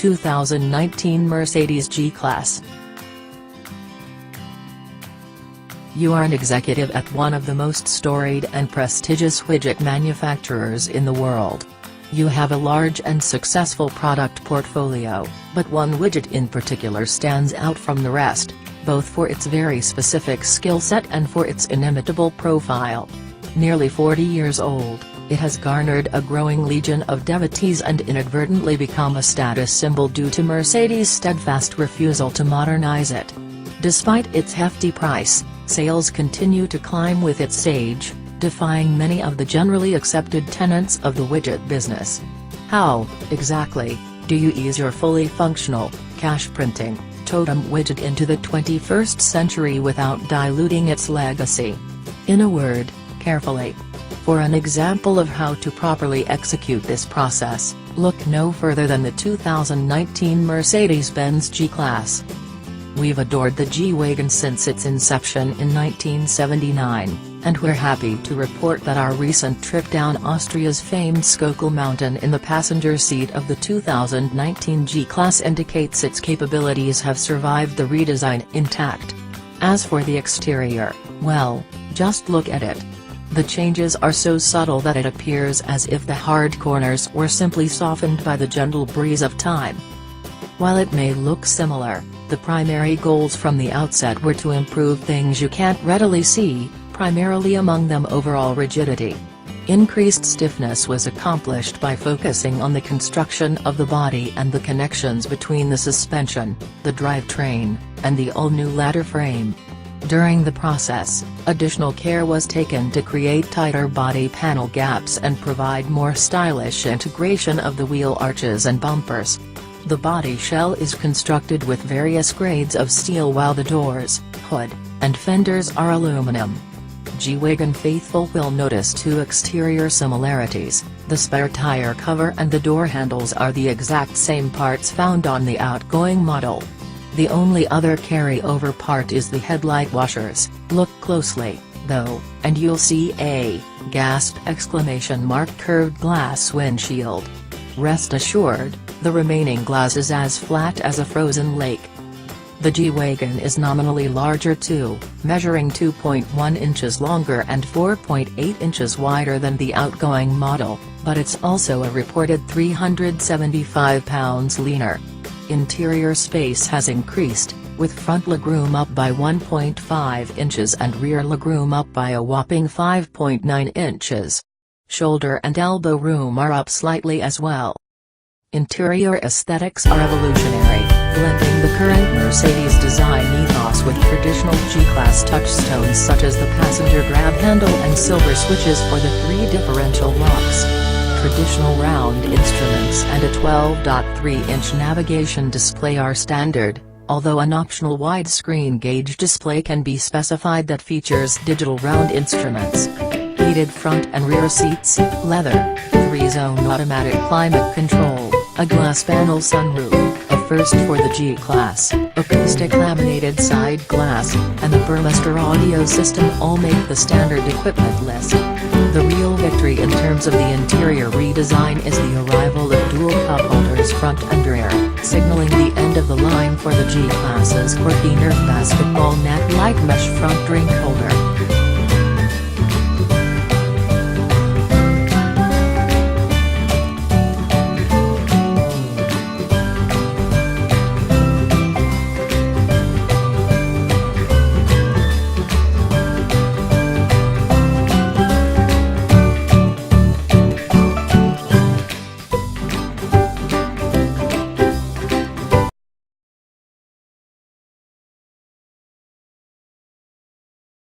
2019 Mercedes G-class. You are an executive at one of the most storied and prestigious widget manufacturers in the world. You have a large and successful product portfolio, but one widget in particular stands out from the rest, both for its very specific skill set and for its inimitable profile. Nearly 40 years old, it has garnered a growing legion of devotees and inadvertently become a status symbol due to Mercedes' steadfast refusal to modernize it. Despite its hefty price, sales continue to climb with its age, defying many of the generally accepted tenets of the widget business. How, exactly, do you ease your fully functional, cash-printing, totem widget into the 21st century without diluting its legacy? In a word, carefully. For an example of how to properly execute this process, look no further than the 2019 Mercedes-Benz G-class. We've adored the G-Wagon since its inception in 1979, and we're happy to report that our recent trip down Austria's famed Skokel mountain in the passenger seat of the 2019 G-class indicates its capabilities have survived the redesign intact. As for the exterior, well, just look at it. The changes are so subtle that it appears as if the hard corners were simply softened by the gentle breeze of time. While it may look similar, the primary goals from the outset were to improve things you can't readily see, primarily among them overall rigidity. Increased stiffness was accomplished by focusing on the construction of the body and the connections between the suspension, the drivetrain, and the all-new ladder frame. During the process, additional care was taken to create tighter body panel gaps and provide more stylish integration of the wheel arches and bumpers. The body shell is constructed with various grades of steel while the doors, hood, and fenders are aluminum. G-Wagon faithful will notice two exterior similarities: the spare tire cover and the door handles are the exact same parts found on the outgoing model. The only other carry-over part is the headlight washers. Look closely, though, and you'll see a curved glass windshield. Rest assured, the remaining glass is as flat as a frozen lake. The G-Wagon is nominally larger too, measuring 2.1 inches longer and 4.8 inches wider than the outgoing model, but it's also a reported 375 pounds leaner. Interior space has increased, with front legroom up by 1.5 inches and rear legroom up by a whopping 5.9 inches. Shoulder and elbow room are up slightly as well. Interior aesthetics are evolutionary, blending the current Mercedes design ethos with traditional G-class touchstones such as the passenger grab handle and silver switches for the 3 differential locks. Traditional round instruments and a 12.3-inch navigation display are standard, although an optional widescreen gauge display can be specified that features digital round instruments. Heated front and rear seats, leather, 3-zone automatic climate control, a glass panel sunroof, a first for the G-class, acoustic laminated side glass, and the Burmester audio system all make the standard equipment list. The real victory in terms of the interior redesign is the arrival of dual cup holders front and rear, signaling the end of the line for the G-class's quirky Nerf basketball net light mesh front drink holder.